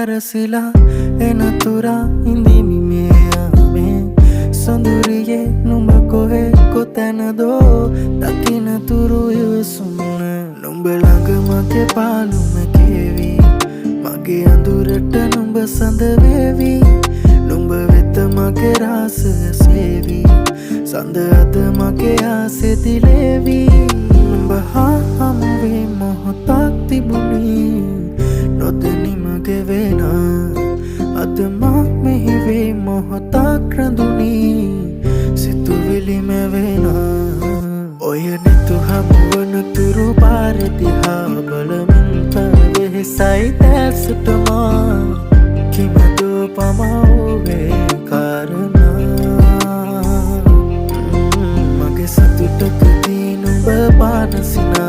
සැරසිලා එනතුරා ඉඳිමි මේ ආමේ සොඳුරියේ නුඹ කොහේ කොතැනදෝ දකින්නතුරු ඉවසුම නුඹ ළඟ මගේ පාළුම කේවි මගේ අඳුරට නුඹ සඳ වේවි නුඹ වෙත මගේ රාසය සේවි සඳ අද මගේ ආසෙ දිලේවි නුඹ හා හමුවේ මොහොතක් තිබුණි නොදැනි මගේ වෙනා අද මා මෙහි වේ මොහොතක් රැඳුනි සිතුවිලි මැවෙනා ඔය නිතු හමුවන තුරු පාර දිහා බලමින් පැවෙහෙසයි දැසටමා කිමදෝ පමවුවේ කාරණා මගේ සතුටකදී නුඹ පානසිනා